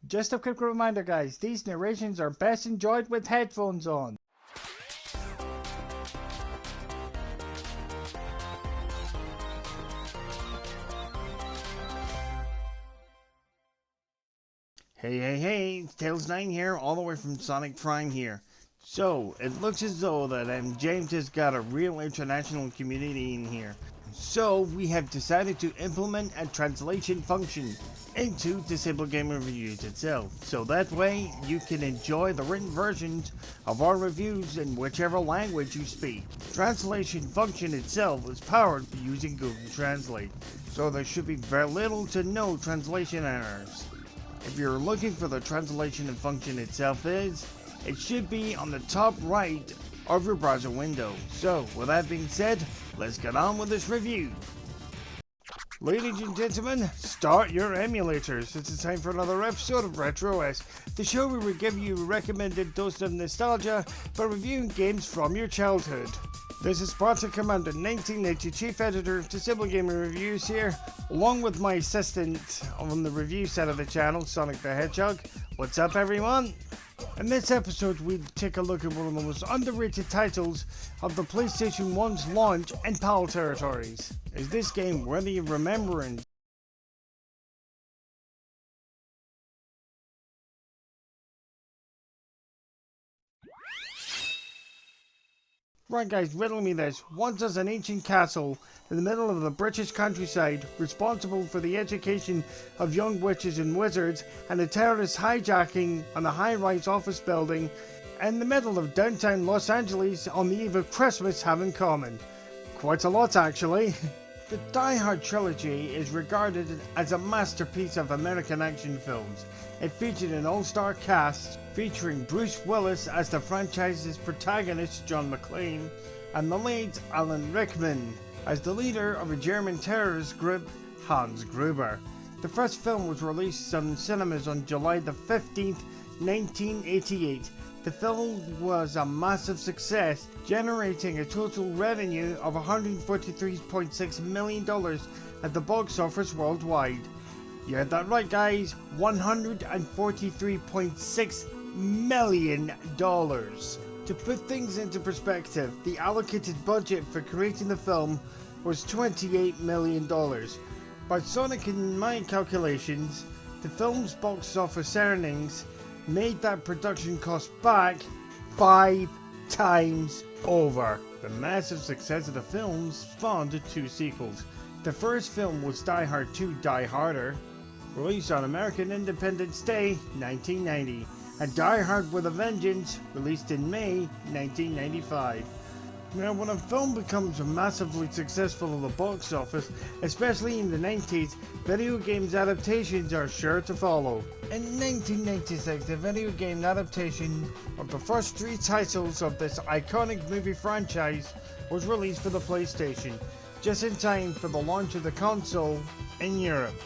Just a quick reminder guys, these narrations are best enjoyed with headphones on. Hey, it's Tails9 here, all the way from Sonic Prime here. So, it looks as though that James has got a real international community in here. So, we have decided to implement a translation function into Disabled Gamer Reviews itself. So that way, you can enjoy the written versions of our reviews in whichever language you speak. The translation function itself is powered using Google Translate. So there should be very little to no translation errors. If you're looking for the translation function itself it should be on the top right of your browser window. So, with that being said, let's get on with this review. Ladies and gentlemen, start your emulators. It's time for another episode of RetrOS, the show where we give you a recommended dose of nostalgia for reviewing games from your childhood. This is Spartan Commander 1990, Chief Editor of Disabled Gamer Reviews here, along with my assistant on the review side of the channel, Sonic the Hedgehog. What's up, everyone? In this episode, we take a look at one of the most underrated titles of the PlayStation 1's launch and PAL territories. Is this game worthy of remembrance? Right guys, riddle me this. Once there's an ancient castle in the middle of the British countryside, responsible for the education of young witches and wizards, and a terrorist hijacking on a high-rise office building in the middle of downtown Los Angeles on the eve of Christmas have in common. Quite a lot actually. The Die Hard trilogy is regarded as a masterpiece of American action films. It featured an all-star cast featuring Bruce Willis as the franchise's protagonist John McClane and the late Alan Rickman as the leader of a German terrorist group, Hans Gruber. The first film was released in cinemas on July the 15th, 1988. The film was a massive success, generating a total revenue of $143.6 million at the box office worldwide. You heard that right guys, $143.6 million. To put things into perspective, the allocated budget for creating the film was $28 million. By Sonic and my calculations, the film's box office earnings made that production cost back 5 times over. The massive success of the films spawned 2 sequels. The first film was Die Hard 2 Die Harder, released on American Independence Day 1990, and Die Hard with a Vengeance, released in May 1995. Now, when a film becomes massively successful at the box office, especially in the 90s, video games adaptations are sure to follow. In 1996, the video game adaptation of the first 3 titles of this iconic movie franchise was released for the PlayStation, just in time for the launch of the console in Europe.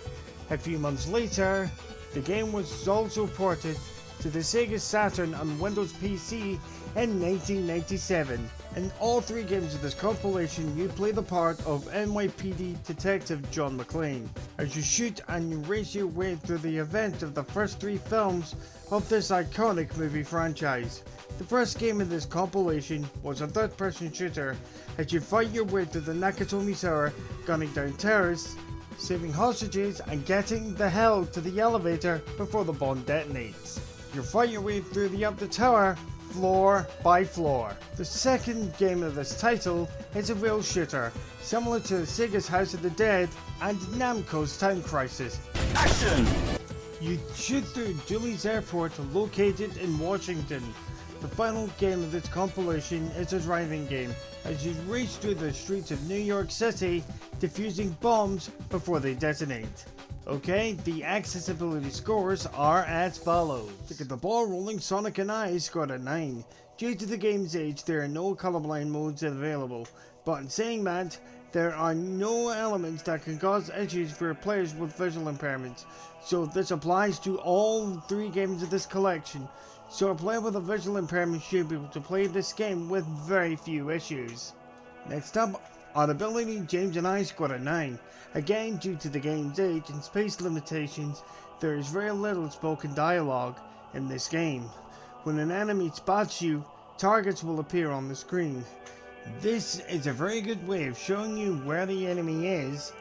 A few months later, the game was also ported to the Sega Saturn and Windows PC in 1997. In all 3 games of this compilation, you play the part of NYPD Detective John McClane, as you shoot and you race your way through the event of the first 3 films of this iconic movie franchise. The first game in this compilation was a third-person shooter, as you fight your way through the Nakatomi Tower, gunning down terrorists, saving hostages, and getting the hell to the elevator before the bomb detonates. You fight your way through up the tower, floor by floor. The second game of this title is a rail shooter, similar to Sega's House of the Dead and Namco's Time Crisis. Action! You shoot through Dulles Airport, located in Washington. The final game of this compilation is a driving game, as you race through the streets of New York City, defusing bombs before they detonate. Okay, the accessibility scores are as follows. To get the ball rolling, Sonic and I scored a 9. Due to the game's age, there are no colorblind modes available, but in saying that, there are no elements that can cause issues for players with visual impairments, so this applies to all 3 games of this collection. So a player with a visual impairment should be able to play this game with very few issues. Next up, on ability, James and I scored a 9. Again, due to the game's age and space limitations, There is very little spoken dialogue in this game. When an enemy spots you, targets will appear on the screen. This is a very good way of showing you where the enemy is.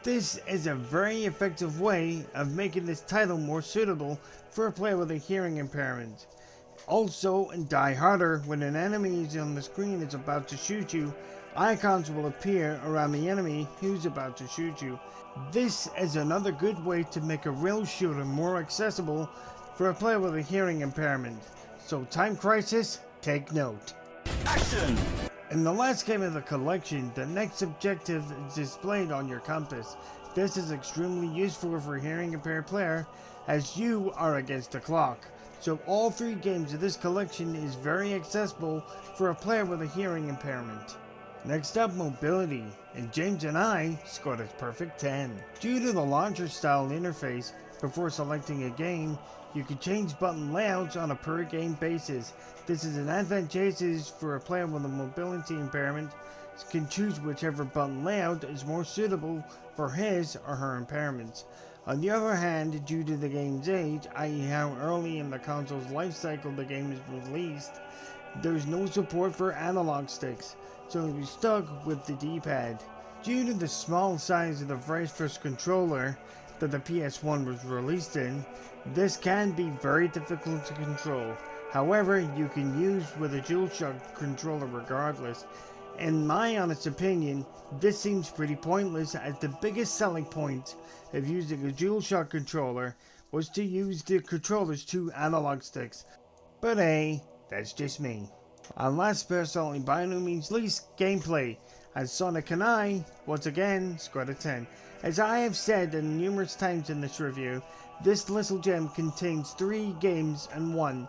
This is a very effective way of making this title more suitable for a player with a hearing impairment. Also, in Die Harder, when an enemy is on the screen is about to shoot you, icons will appear around the enemy who's about to shoot you. This is another good way to make a rail shooter more accessible for a player with a hearing impairment. So Time Crisis, take note. Action! In the last game of the collection, the next objective is displayed on your compass. This is extremely useful for a hearing impaired player as you are against the clock. So all 3 games of this collection is very accessible for a player with a hearing impairment. Next up, mobility, and James and I scored a perfect 10. Due to the launcher style interface, before selecting a game, you can change button layouts on a per game basis. This is an advantageous for a player with a mobility impairment, can choose whichever button layout is more suitable for his or her impairments. On the other hand, due to the game's age, i.e. how early in the console's life cycle the game is released, there is no support for analog sticks, so you'll be stuck with the D-pad. Due to the small size of the very first controller that the PS1 was released in, this can be very difficult to control. However, you can use with a DualShock controller regardless. In my honest opinion, this seems pretty pointless, as the biggest selling point of using a DualShock controller was to use the controller's 2 analog sticks. But hey, that's just me. And last but certainly by no means least, gameplay. And Sonic and I, once again, scored a 10. As I have said numerous times in this review, this little gem contains 3 games and 1.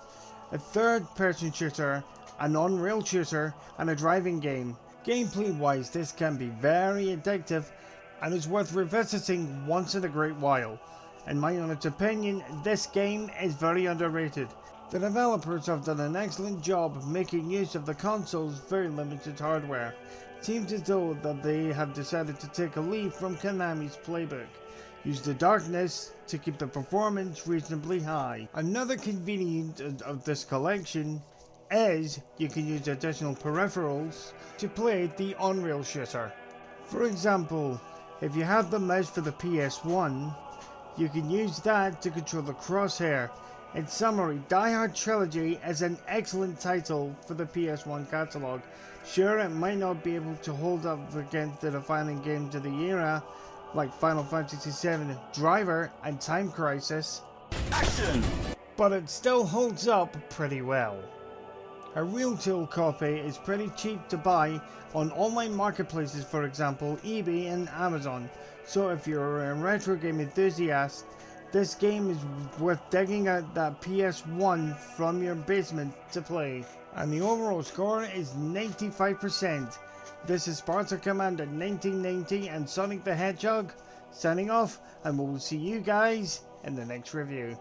A third-person shooter, a non-rail shooter, and a driving game. Gameplay-wise, this can be very addictive and is worth revisiting once in a great while. In my honest opinion, this game is very underrated. The developers have done an excellent job of making use of the console's very limited hardware. It seems as though that they have decided to take a leaf from Konami's playbook. Use the darkness to keep the performance reasonably high. Another convenience of this collection is you can use additional peripherals to play the on-rail shooter. For example, if you have the mouse for the PS1, you can use that to control the crosshair. In summary, Die Hard Trilogy is an excellent title for the PS1 catalogue. Sure, it might not be able to hold up against the defining games of the era, like Final Fantasy VII, Driver, and Time Crisis. Action! But it still holds up pretty well. A retail copy is pretty cheap to buy on online marketplaces, for example eBay and Amazon. So if you're a retro game enthusiast, this game is worth digging out that PS1 from your basement to play. And the overall score is 95%. This is Sparta Commander 1990 and Sonic the Hedgehog signing off, and we'll see you guys in the next review.